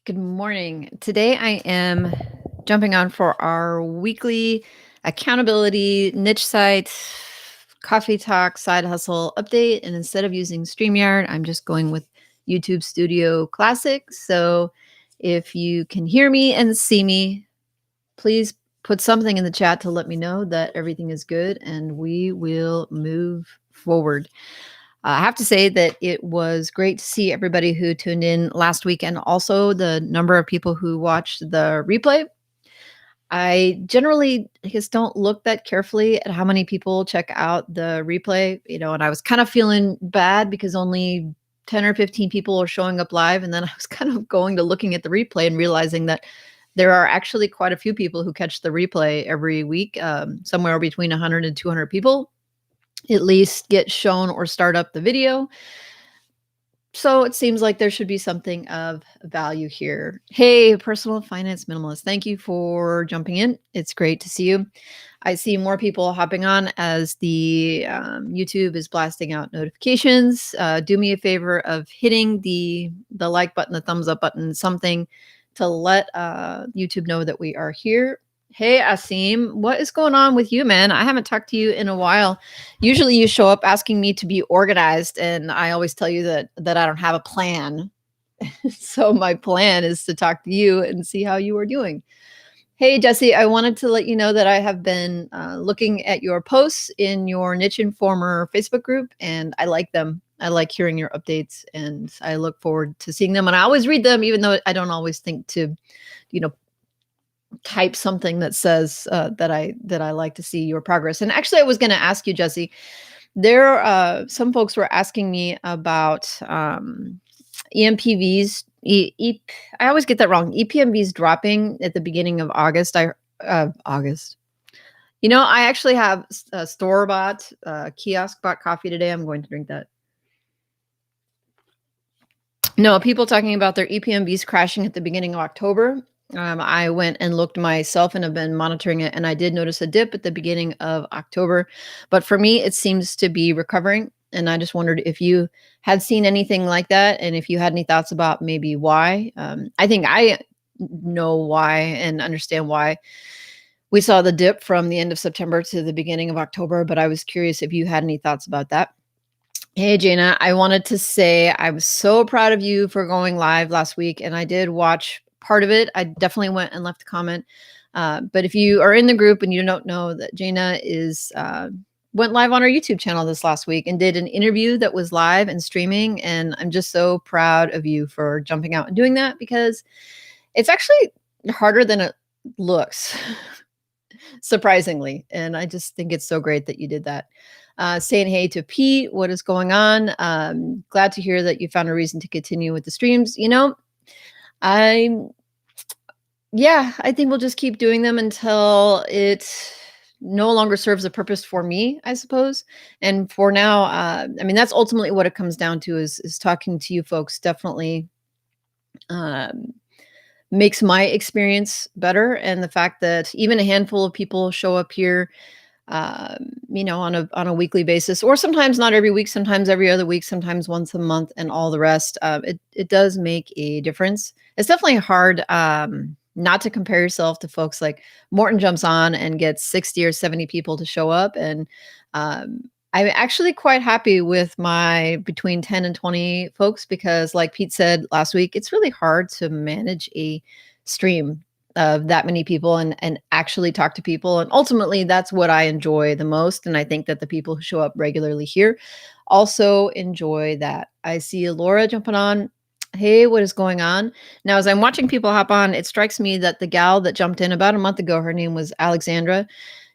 Good morning. Today I am jumping on for our weekly accountability niche site coffee talk side hustle update. And instead of using StreamYard, I'm just going with YouTube Studio Classic. So if you can hear me and see me, please put something in the chat to let me know that everything is good and we will move forward. I have to say that it was great to see everybody who tuned in last week and also the number of people who watched the replay. I generally, I guess, don't look that carefully at how many people check out the replay, and I was kind of feeling bad because only 10 or 15 people are showing up live. And then I was kind of going to looking at the replay and realizing that there are actually quite a few people who catch the replay every week, somewhere between 100 and 200 people at least get shown or start up the video. So it seems like there should be something of value here. Hey, personal finance minimalist, thank you for jumping in. It's great to see you. I see more people hopping on as the YouTube is blasting out notifications. Do me a favor of hitting the like button, the thumbs up button, something to let YouTube know that we are here. Hey, Asim, what is going on with you, man? I haven't talked to you in a while. Usually you show up asking me to be organized, and I always tell you that I don't have a plan. So my plan is to talk to you and see how you are doing. Hey, Jesse, I wanted to let you know that I have been looking at your posts in your Niche Informer Facebook group, and I like them. I like hearing your updates, and I look forward to seeing them. And I always read them, even though I don't always think to, type something that says that I like to see your progress. And actually, I was going to ask you, Jesse. There, some folks were asking me about EMPVs. I always get that wrong. EPMVs dropping at the beginning of August. August. I actually have a store-bought kiosk bought coffee today. I'm going to drink that. No, people talking about their EPMVs crashing at the beginning of October. I went and looked myself and have been monitoring it, and I did notice a dip at the beginning of October. But for me, it seems to be recovering. And I just wondered if you had seen anything like that, and if you had any thoughts about maybe why. I think I know why and understand why we saw the dip from the end of September to the beginning of October, but I was curious if you had any thoughts about that. Hey, Jana, I wanted to say I was so proud of you for going live last week, and I did watch part of it. I definitely went and left a comment. But if you are in the group and you don't know that Jana went live on our YouTube channel this last week and did an interview that was live and streaming, and I'm just so proud of you for jumping out and doing that because it's actually harder than it looks, surprisingly. And I just think it's so great that you did that. Saying hey to Pete, what is going on? Glad to hear that you found a reason to continue with the streams. I think we'll just keep doing them until it no longer serves a purpose for me, I suppose. And for now, that's ultimately what it comes down to is talking to you folks definitely makes my experience better. And the fact that even a handful of people show up here, on a weekly basis, or sometimes not every week, sometimes every other week, sometimes once a month, and all the rest. It does make a difference. It's definitely hard not to compare yourself to folks like Morton jumps on and gets 60 or 70 people to show up. And I'm actually quite happy with my between 10 and 20 folks because, like Pete said last week, it's really hard to manage a stream of that many people and actually talk to people. And ultimately, that's what I enjoy the most. And I think that the people who show up regularly here also enjoy that. I see Laura jumping on. Hey, what is going on? Now, as I'm watching people hop on, it strikes me that the gal that jumped in about a month ago, her name was Alexandra.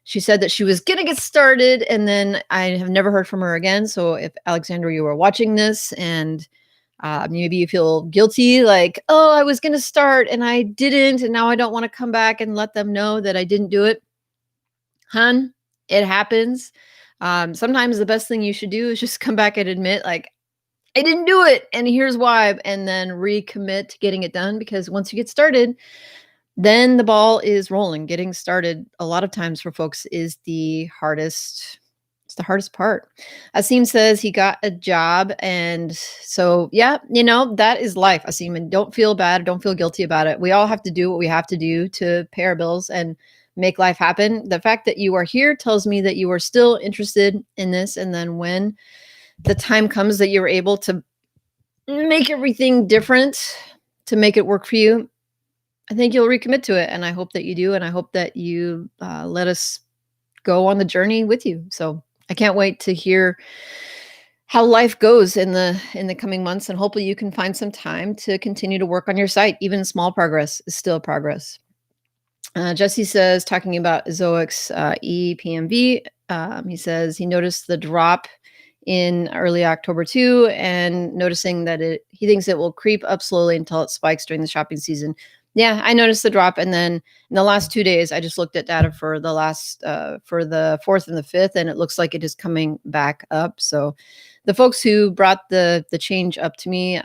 She said that she was going to get started, and then I have never heard from her again. So if Alexandra, you were watching this and maybe you feel guilty, like, oh, I was going to start and I didn't, and now I don't want to come back and let them know that I didn't do it. Hun, it happens. Sometimes the best thing you should do is just come back and admit, like, I didn't do it, and here's why, and then recommit to getting it done, because once you get started, then the ball is rolling. Getting started a lot of times for folks is the hardest It's the hardest part. Asim says he got a job. And so, yeah, that is life, Asim. And don't feel bad. Don't feel guilty about it. We all have to do what we have to do to pay our bills and make life happen. The fact that you are here tells me that you are still interested in this. And then when the time comes that you're able to make everything different to make it work for you, I think you'll recommit to it. And I hope that you do. And I hope that you let us go on the journey with you. So I can't wait to hear how life goes in the coming months, and hopefully you can find some time to continue to work on your site. Even small progress is still progress. Jesse says, talking about Zoic's EPMV, he says he noticed the drop in early October too, and noticing that he thinks it will creep up slowly until it spikes during the shopping season. Yeah, I noticed the drop, and then in the last 2 days, I just looked at data for the last for the 4th and the 5th, and it looks like it is coming back up. So, the folks who brought the change up to me,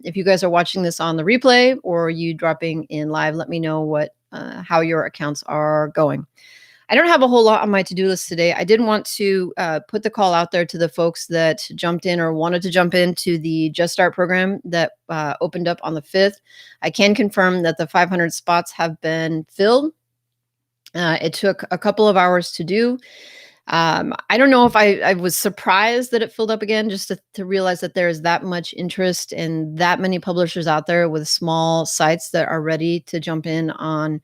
if you guys are watching this on the replay or you dropping in live, let me know what how your accounts are going. I don't have a whole lot on my to-do list today. I did want to put the call out there to the folks that jumped in or wanted to jump into the Just Start program that opened up on the 5th. I can confirm that the 500 spots have been filled. It took a couple of hours to do. I don't know if I was surprised that it filled up again, just to realize that there is that much interest and that many publishers out there with small sites that are ready to jump in on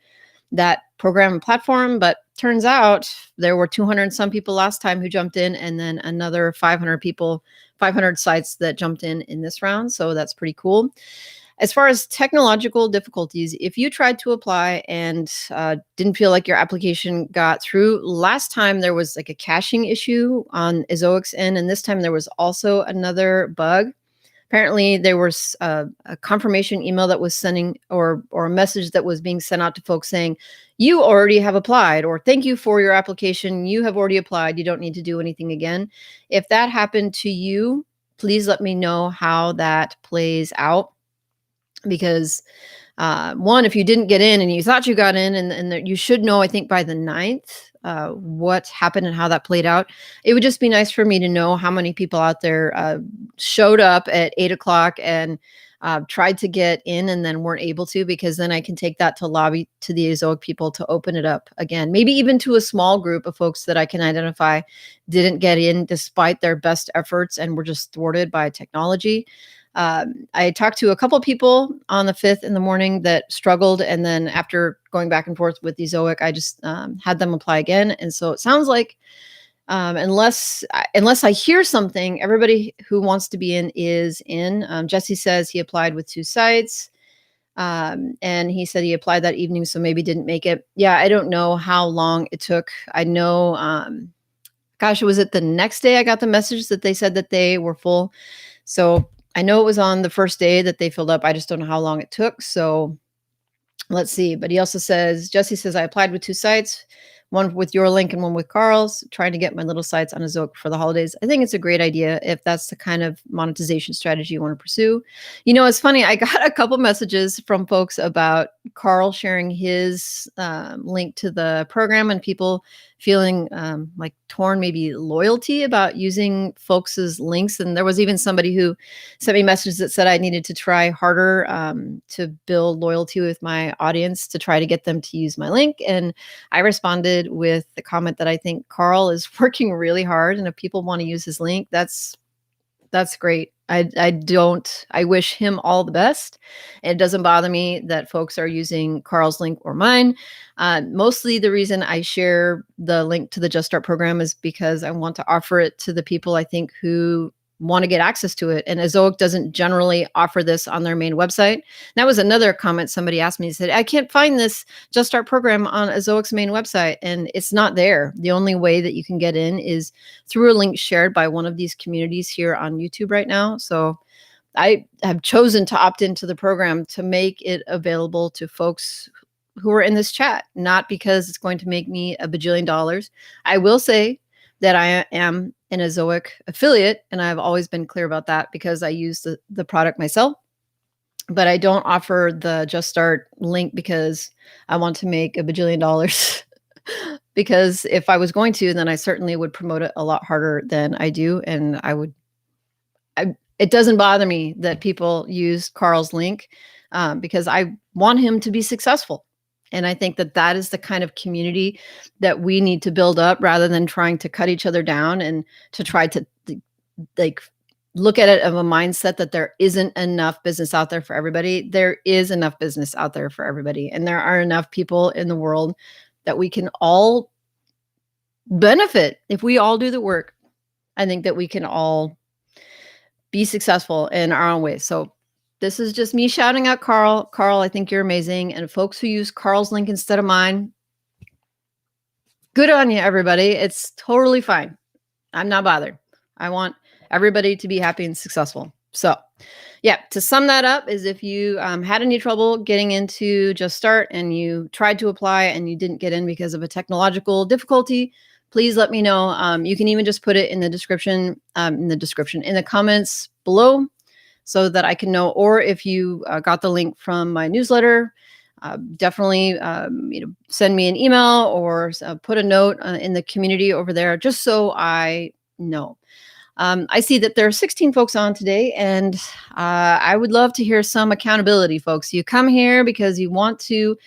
that program and platform. But turns out there were 200 and some people last time who jumped in, and then another 500 people, 500 sites that jumped in this round. So that's pretty cool. As far as technological difficulties, if you tried to apply and didn't feel like your application got through, last time there was like a caching issue on Zoic's end, and this time there was also another bug. Apparently, there was a confirmation email that was sending, or a message that was being sent out to folks saying, you already have applied, or thank you for your application. You have already applied. You don't need to do anything again. If that happened to you, please let me know how that plays out. Because one, if you didn't get in and you thought you got in, and you should know, I think by the 9th, what happened and how that played out. It would just be nice for me to know how many people out there showed up at 8 o'clock and tried to get in and then weren't able to, because then I can take that to lobby to the Zoic people to open it up again, maybe even to a small group of folks that I can identify didn't get in despite their best efforts and were just thwarted by technology. I talked to a couple people on the 5th in the morning that struggled. And then after going back and forth with the Zoic, I just had them apply again. And so it sounds like unless I hear something, everybody who wants to be in is in. Jesse says he applied with 2 sites. And he said he applied that evening, so maybe didn't make it. Yeah, I don't know how long it took. I know, gosh, was it the next day I got the message that they said that they were full? So I know it was on the first day that they filled up. I just don't know how long it took. So let's see. But he also says, Jesse says, I applied with 2 sites, one with your link and one with Carl's, trying to get my little sites on a Zoic for the holidays. I think it's a great idea if that's the kind of monetization strategy you want to pursue. It's funny. I got a couple messages from folks about Carl sharing his link to the program, and people feeling like torn, maybe loyalty about using folks' links. And there was even somebody who sent me messages that said I needed to try harder to build loyalty with my audience to try to get them to use my link. And I responded with the comment that I think Carl is working really hard, and if people want to use his link, that's great. I wish him all the best. It doesn't bother me that folks are using Carl's link or mine. Mostly the reason I share the link to the Just Start program is because I want to offer it to the people I think who want to get access to it. And Zoic doesn't generally offer this on their main website. That was another comment somebody asked me. He said, I can't find this Just Start program on Zoic's main website, and it's not there. The only way that you can get in is through a link shared by one of these communities here on YouTube right now. So I have chosen to opt into the program to make it available to folks who are in this chat, not because it's going to make me a bajillion dollars. I will say that I am an Zoic affiliate, and I've always been clear about that because I use the product myself. But I don't offer the Just Start link because I want to make a bajillion dollars. because if I was going to, then I certainly would promote it a lot harder than I do, and it doesn't bother me that people use Carl's link, because I want him to be successful. And I think that that is the kind of community that we need to build up rather than trying to cut each other down and to try to like look at it of a mindset that there isn't enough business out there for everybody. There is enough business out there for everybody. And there are enough people in the world that we can all benefit if we all do the work. I think that we can all be successful in our own ways. So this is just me shouting out Carl. Carl, I think you're amazing. And folks who use Carl's link instead of mine, good on you, everybody. It's totally fine. I'm not bothered. I want everybody to be happy and successful. So yeah, to sum that up is if you had any trouble getting into Just Start and you tried to apply and you didn't get in because of a technological difficulty, please let me know. You can even just put it in the description, in the comments below so that I can know. Or if you got the link from my newsletter, definitely send me an email or put a note in the community over there just so I know. I see that there are 16 folks on today, and I would love to hear some accountability, folks. You come here because you want to,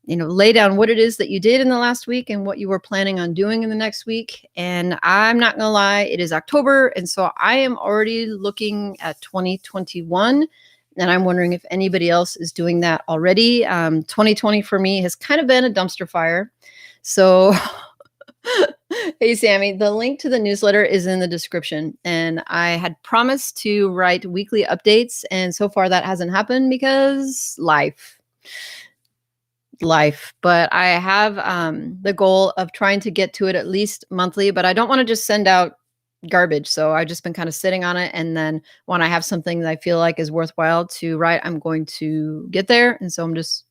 lay down what it is that you did in the last week and what you were planning on doing in the next week. And I'm not going to lie, it is October. And so I am already looking at 2021. And I'm wondering if anybody else is doing that already. 2020 for me has kind of been a dumpster fire. So hey, Sammy, the link to the newsletter is in the description. And I had promised to write weekly updates. And so far that hasn't happened because life. But I have the goal of trying to get to it at least monthly, but I don't want to just send out garbage. So I've just been kind of sitting on it. And then when I have something that I feel like is worthwhile to write, I'm going to get there. And so I'm just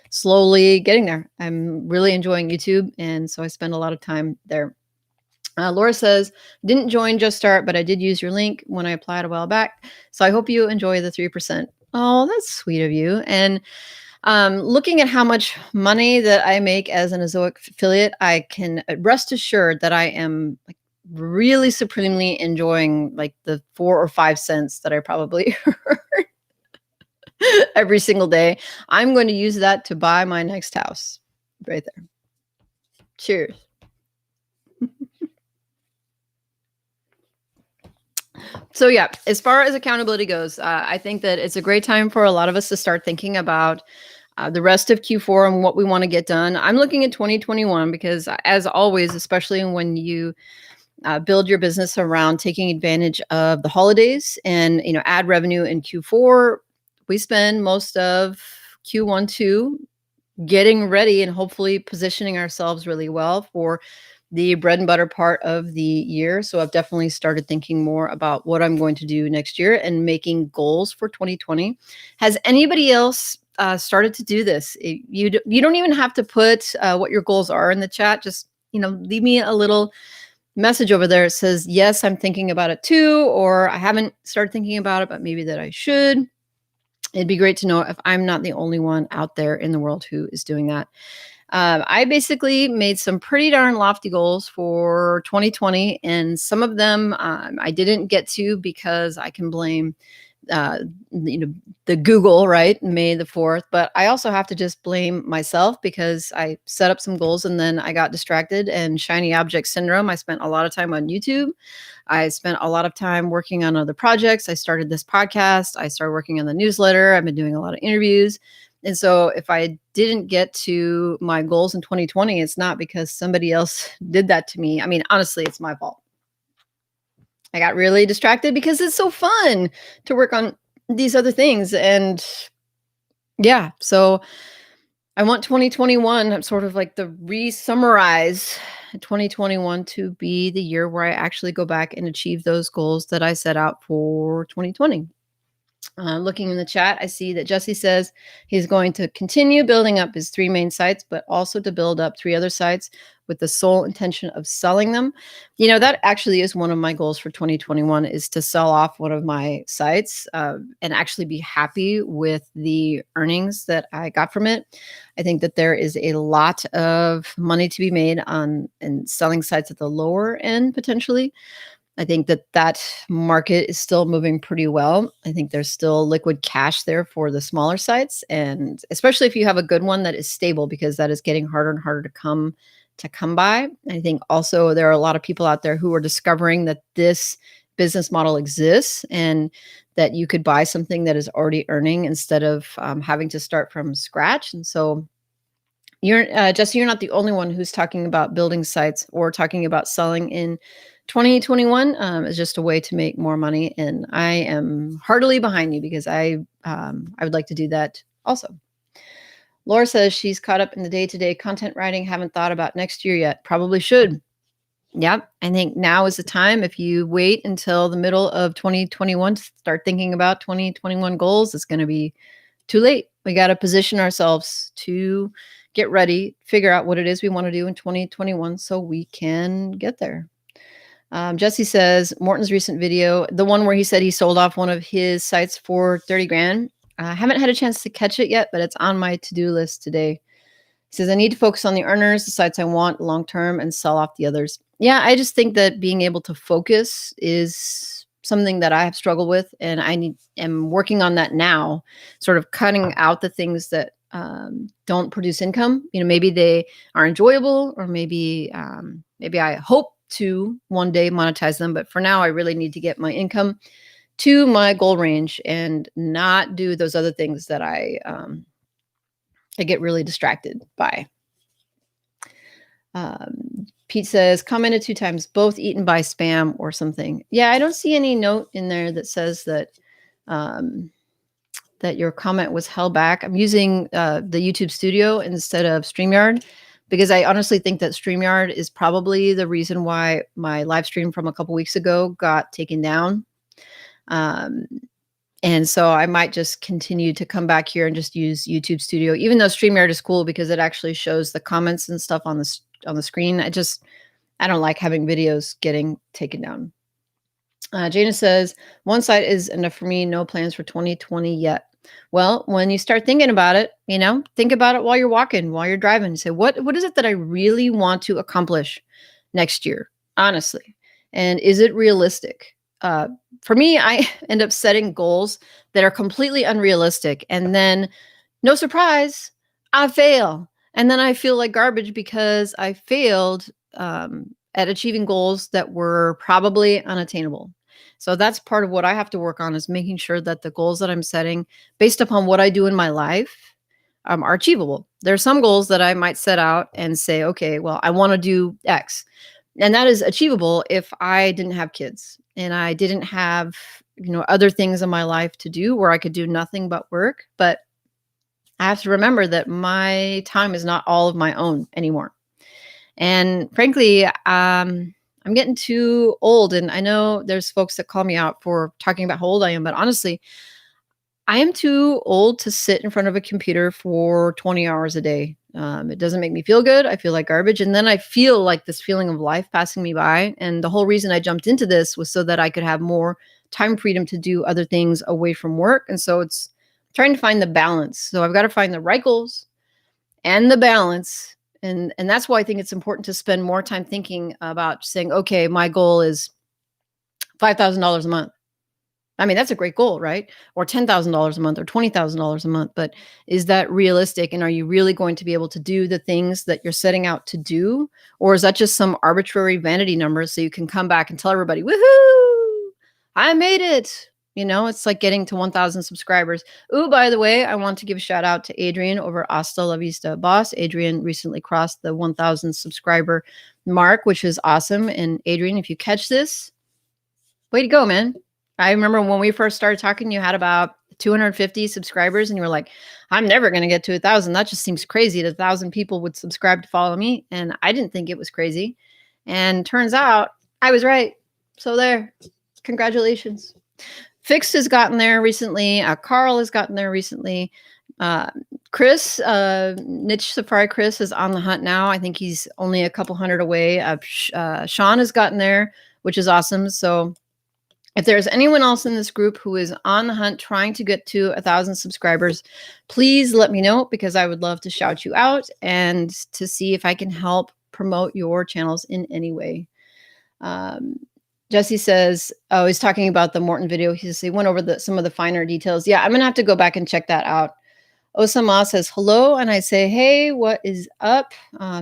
slowly getting there. I'm really enjoying YouTube. And so I spend a lot of time there. Laura says, didn't join Just Start, but I did use your link when I applied a while back. So I hope you enjoy the 3%. Oh, that's sweet of you. And looking at how much money that I make as an Azoic affiliate, I can rest assured that I am really supremely enjoying the 4 or 5 cents that I probably earn every single day. I'm going to use that to buy my next house right there. Cheers. So yeah, as far as accountability goes, I think that it's a great time for a lot of us to start thinking about the rest of Q4 and what we want to get done. I'm looking at 2021 because, as always, especially when you build your business around taking advantage of the holidays and ad revenue in Q4, we spend most of Q1, 2 getting ready and hopefully positioning ourselves really well for the bread and butter part of the year. So I've definitely started thinking more about what I'm going to do next year and making goals for 2020. Has anybody else started to do this? You don't even have to put what your goals are in the chat. Just leave me a little message over there. It says, yes, I'm thinking about it too, or I haven't started thinking about it, but maybe that I should. It'd be great to know if I'm not the only one out there in the world who is doing that. I basically made some pretty darn lofty goals for 2020, and some of them I didn't get to because I can blame the Google, right? May the 4th. But I also have to just blame myself because I set up some goals and then I got distracted and shiny object syndrome. I spent a lot of time on YouTube. I spent a lot of time working on other projects. I started this podcast. I started working on the newsletter. I've been doing a lot of interviews. And so if I didn't get to my goals in 2020, it's not because somebody else did that to me. I mean, honestly, it's my fault. I got really distracted because it's so fun to work on these other things. And yeah, so I want 2021, I'm sort of like the re-summarize 2021 to be the year where I actually go back and achieve those goals that I set out for 2020. Looking in the chat, I see that Jesse says he's going to continue building up his 3 main sites, but also to build up 3 other sites with the sole intention of selling them. You know, that actually is one of my goals for 2021, is to sell off one of my sites and actually be happy with the earnings that I got from it. I think that there is a lot of money to be made on and selling sites at the lower end potentially. I think that market is still moving pretty well. I think there's still liquid cash there for the smaller sites, and especially if you have a good one that is stable, because that is getting harder and harder to come by. I think also there are a lot of people out there who are discovering that this business model exists and that you could buy something that is already earning instead of having to start from scratch. And so you're Jesse, you're not the only one who's talking about building sites or talking about selling in 2021 is just a way to make more money. And I am heartily behind you because I would like to do that also. Laura says she's caught up in the day-to-day content writing. Haven't thought about next year yet. Probably should. Yep. I think now is the time. If you wait until the middle of 2021 to start thinking about 2021 goals, it's going to be too late. We got to position ourselves to get ready, figure out what it is we want to do in 2021 so we can get there. Jesse says Morton's recent video, the one where he said he sold off one of his sites for 30 grand. I haven't had a chance to catch it yet, but it's on my to-do list today. He says, I need to focus on the earners, the sites I want long-term, and sell off the others. Yeah, I just think that being able to focus is something that I have struggled with, and am working on that now, sort of cutting out the things that don't produce income. You know, maybe they are enjoyable, or maybe I hope to one day monetize them. But for now, I really need to get my income to my goal range and not do those other things that I get really distracted by. Pete says, commented 2 times, both eaten by spam or something. Yeah, I don't see any note in there that says that that your comment was held back. I'm using the YouTube Studio instead of StreamYard because I honestly think that StreamYard is probably the reason why my live stream from a couple weeks ago got taken down. And so I might just continue to come back here and just use YouTube Studio, even though StreamYard is cool because it actually shows the comments and stuff on the screen. I don't like having videos getting taken down. Jana says, one site is enough for me. No plans for 2020 yet. Well, when you start thinking about it, think about it while you're walking, while you're driving. Say, what is it that I really want to accomplish next year, honestly? And is it realistic? For me, I end up setting goals that are completely unrealistic. And then, no surprise, I fail. And then I feel like garbage because I failed at achieving goals that were probably unattainable. So that's part of what I have to work on, is making sure that the goals that I'm setting based upon what I do in my life are achievable. There are some goals that I might set out and say, okay, well, I want to do X. And that is achievable if I didn't have kids and I didn't have, other things in my life to do where I could do nothing but work. But I have to remember that my time is not all of my own anymore. And frankly, I'm getting too old. And I know there's folks that call me out for talking about how old I am, but honestly, I am too old to sit in front of a computer for 20 hours a day. It doesn't make me feel good. I feel like garbage. And then I feel like this feeling of life passing me by. And the whole reason I jumped into this was so that I could have more time freedom to do other things away from work. And so it's trying to find the balance. So I've got to find the right goals and the balance. And that's why I think it's important to spend more time thinking about saying, okay, my goal is $5,000 a month. I mean, that's a great goal, right? Or $10,000 a month or $20,000 a month. But is that realistic? And are you really going to be able to do the things that you're setting out to do? Or is that just some arbitrary vanity number so you can come back and tell everybody, woohoo, I made it. It's like getting to 1,000 subscribers. Ooh, by the way, I want to give a shout out to Adrian over Hasta La Vista Boss. Adrian recently crossed the 1,000 subscriber mark, which is awesome. And Adrian, if you catch this, way to go, man. I remember when we first started talking, you had about 250 subscribers and you were like, I'm never going to get to 1,000. That just seems crazy that 1,000 people would subscribe to follow me. And I didn't think it was crazy. And turns out I was right. So there, congratulations. Fixed has gotten there recently. Carl has gotten there recently. Chris, Niche Safari Chris is on the hunt now. I think he's only a couple hundred away. Sean has gotten there, which is awesome. So if there's anyone else in this group who is on the hunt trying to get to 1,000 subscribers, please let me know, because I would love to shout you out and to see if I can help promote your channels in any way. Jesse says, oh, he's talking about the Morton video. He went over some of the finer details. Yeah, I'm going to have to go back and check that out. Osama says hello, and I say, hey, what is up?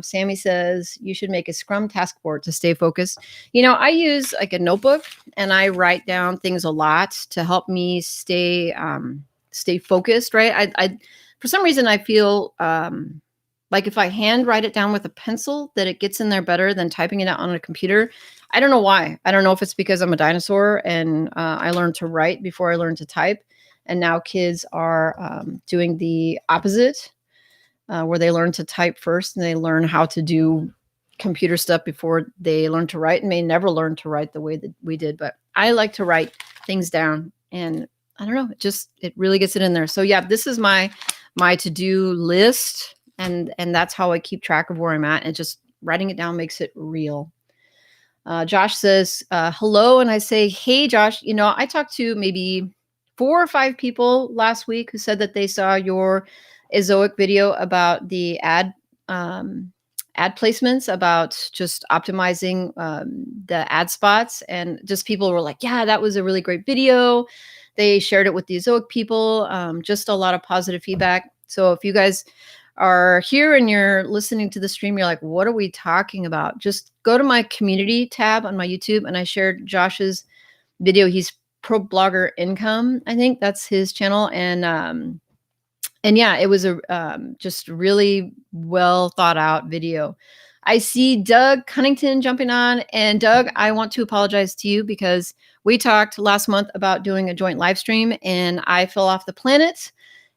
Sammy says, you should make a Scrum task board to stay focused. You know, I use like a notebook, and I write down things a lot to help me stay focused, right? I for some reason, I feel like if I hand write it down with a pencil, that it gets in there better than typing it out on a computer. I don't know why. I don't know if it's because I'm a dinosaur and I learned to write before I learned to type. And now kids are doing the opposite, where they learn to type first and they learn how to do computer stuff before they learn to write, and may never learn to write the way that we did. But I like to write things down, and I don't know, it really gets it in there. So yeah, this is my to-do list, and that's how I keep track of where I'm at, and just writing it down makes it real. Josh says, hello. And I say, hey, Josh, you know, I talked to maybe 4 or 5 people last week who said that they saw your Ezoic video about the ad placements, about just optimizing the ad spots. And just people were like, yeah, that was a really great video. They shared it with the Ezoic people. Just a lot of positive feedback. So if you guys are here and you're listening to the stream, you're like, what are we talking about? Just go to my community tab on my YouTube, and I shared Josh's video. He's Pro Blogger Income, I think that's his channel. And yeah, it was a just really well thought out video. I see Doug Cunnington jumping on, and Doug, I want to apologize to you, because we talked last month about doing a joint live stream, and I fell off the planet.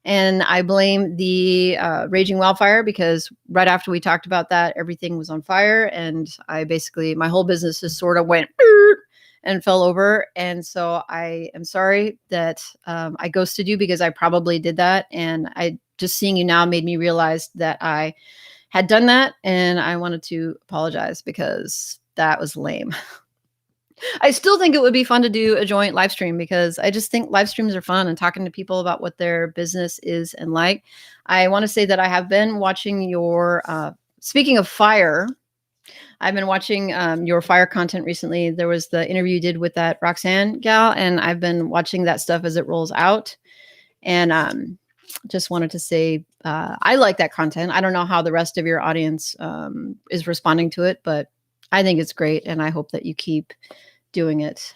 And I blame the raging wildfire, because right after we talked about that, everything was on fire. And my whole business just sort of went and fell over. And so I am sorry that I ghosted you, because I probably did that. And just seeing you now made me realize that I had done that. And I wanted to apologize, because that was lame. I still think it would be fun to do a joint live stream, because I just think live streams are fun, and talking to people about what their business is and like. I want to say that I have been watching your, speaking of fire, I've been watching your fire content recently. There was the interview you did with that Roxanne gal, and I've been watching that stuff as it rolls out. And just wanted to say, I like that content. I don't know how the rest of your audience is responding to it, but I think it's great, and I hope that you keep doing it.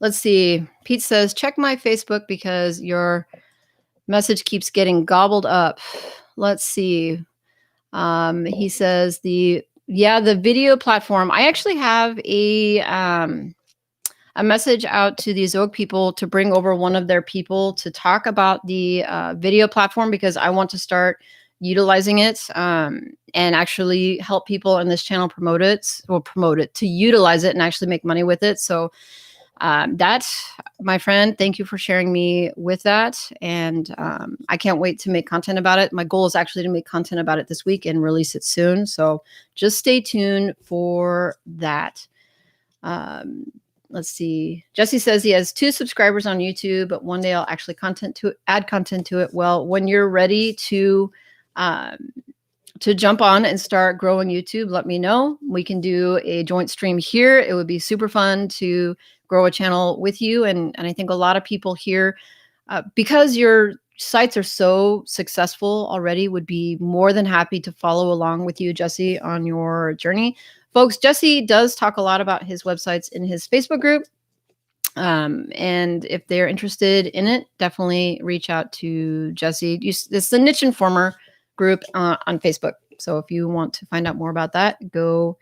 Let's see. Pete says, check my Facebook, because your message keeps getting gobbled up. Let's see. He says the video platform. I actually have a message out to the Ezoic people to bring over one of their people to talk about the video platform, because I want to start utilizing it and actually help people in this channel promote it, to utilize it and actually make money with it. So that's, my friend, thank you for sharing me with that. And I can't wait to make content about it. My goal is actually to make content about it this week and release it soon. So just stay tuned for that. Let's see. Jesse says he has 2 subscribers on YouTube, but one day I'll actually add content to it. Well, when you're ready to jump on and start growing YouTube, let me know. We can do a joint stream here. It would be super fun to grow a channel with you. And I think a lot of people here, because your sites are so successful already, would be more than happy to follow along with you, Jesse, on your journey. Folks, Jesse does talk a lot about his websites in his Facebook group. And if they're interested in it, definitely reach out to Jesse. It's the Niche Informer group on Facebook. So if you want to find out more about that, go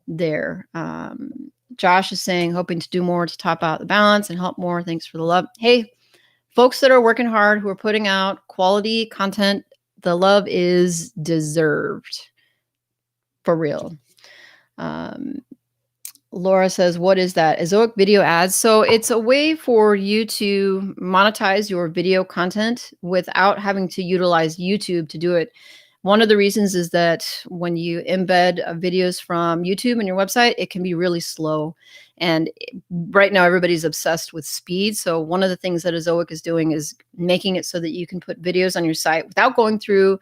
there. Josh is saying, hoping to do more to top out the balance and help more. Thanks for the love. Hey, folks that are working hard, who are putting out quality content, the love is deserved. For real. Laura says, what is that? Ezoic video ads. So it's a way for you to monetize your video content without having to utilize YouTube to do it. One of the reasons is that when you embed videos from YouTube in your website, it can be really slow. And right now, everybody's obsessed with speed. So one of the things that Ezoic is doing is making it so that you can put videos on your site without going through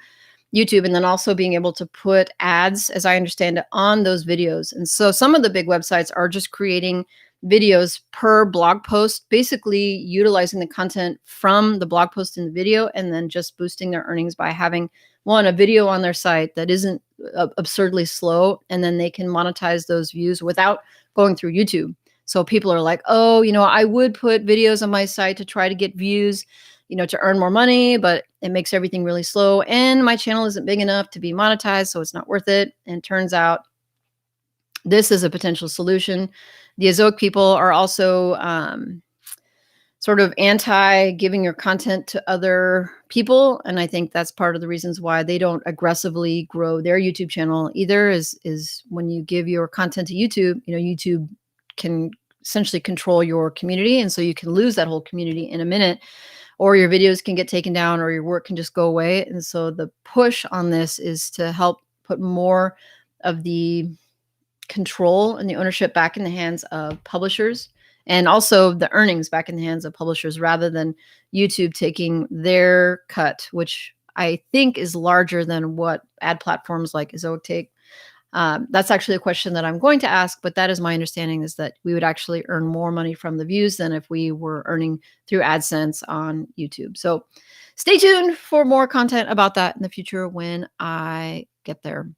YouTube, and then also being able to put ads, as I understand it, on those videos. And so some of the big websites are just creating videos per blog post, basically utilizing the content from the blog post in the video, and then just boosting their earnings by having a video on their site that isn't absurdly slow, and then they can monetize those views without going through YouTube. So people are like, oh, I would put videos on my site to try to get views, to earn more money, but it makes everything really slow. And my channel isn't big enough to be monetized, so it's not worth it. And it turns out this is a potential solution. The Ezoic people are also sort of anti giving your content to other people. And I think that's part of the reasons why they don't aggressively grow their YouTube channel either, is when you give your content to YouTube, YouTube can essentially control your community. And so you can lose that whole community in a minute, or your videos can get taken down, or your work can just go away. And so the push on this is to help put more of the control and the ownership back in the hands of publishers, and also the earnings back in the hands of publishers, rather than YouTube taking their cut, which I think is larger than what ad platforms like Ezoic take. That's actually a question that I'm going to ask, but that is my understanding, is that we would actually earn more money from the views than if we were earning through AdSense on YouTube. So stay tuned for more content about that in the future when I get there.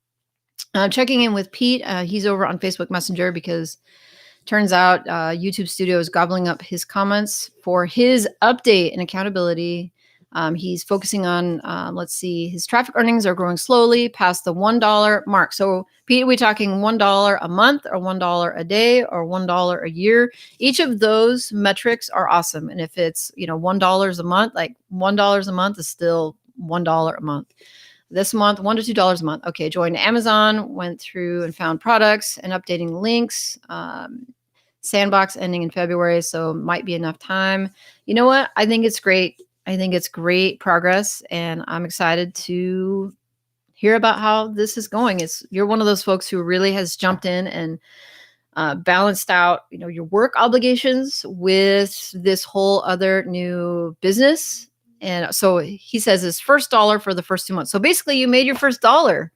Checking in with Pete. He's over on Facebook Messenger because turns out YouTube Studio is gobbling up his comments for his update and accountability. He's focusing on, let's see, his traffic earnings are growing slowly past the $1 mark. So, Pete, are we talking $1 a month, or $1 a day, or $1 a year? Each of those metrics are awesome. And if it's, $1 a month, like $1 a month is still $1 a month. This month, $1 to $2 a month. Okay, joined Amazon, went through and found products and updating links. Sandbox ending in February, so might be enough time. You know what? I think it's great. I think it's great progress, and I'm excited to hear about how this is going. You're one of those folks who really has jumped in and balanced out, your work obligations with this whole other new business. And so he says his first dollar for the first 2 months. So basically, you made your first dollar.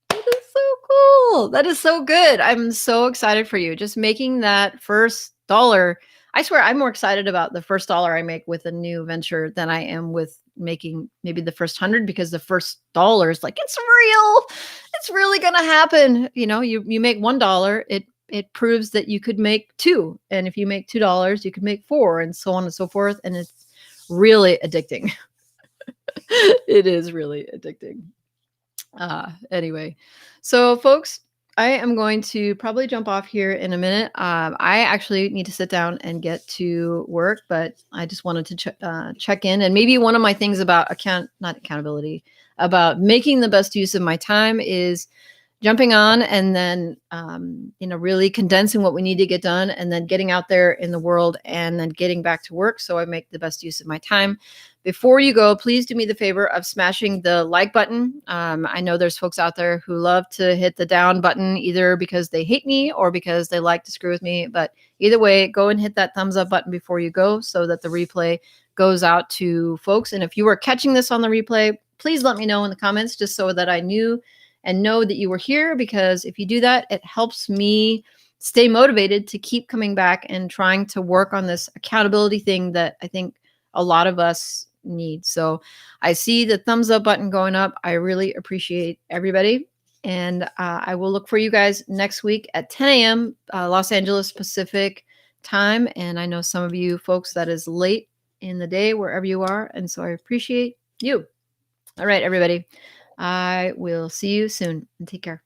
That is so cool. That is so good. I'm so excited for you. Just making that first dollar. I swear I'm more excited about the first dollar I make with a new venture than I am with making maybe the first 100, because the first dollar is like, it's real. It's really going to happen. You make $1, it proves that you could make two. And if you make $2, you could make four, and so on and so forth. And it's really addicting. It is really addicting. Anyway, so folks, I am going to probably jump off here in a minute. I actually need to sit down and get to work, but I just wanted to check in. And maybe one of my things about not accountability, about making the best use of my time is jumping on and then, really condensing what we need to get done, and then getting out there in the world and then getting back to work, so I make the best use of my time. Before you go, please do me the favor of smashing the like button. I know there's folks out there who love to hit the down button, either because they hate me or because they like to screw with me. But either way, go and hit that thumbs up button before you go, so that the replay goes out to folks. And if you are catching this on the replay, please let me know in the comments, just so that I know that you were here, because if you do that, it helps me stay motivated to keep coming back and trying to work on this accountability thing that I think a lot of us need. So I see the thumbs up button going up. I really appreciate everybody. And I will look for you guys next week at 10 a.m. Los Angeles Pacific time. And I know some of you folks that is late in the day, wherever you are. And so I appreciate you. All right, everybody. I will see you soon, and take care.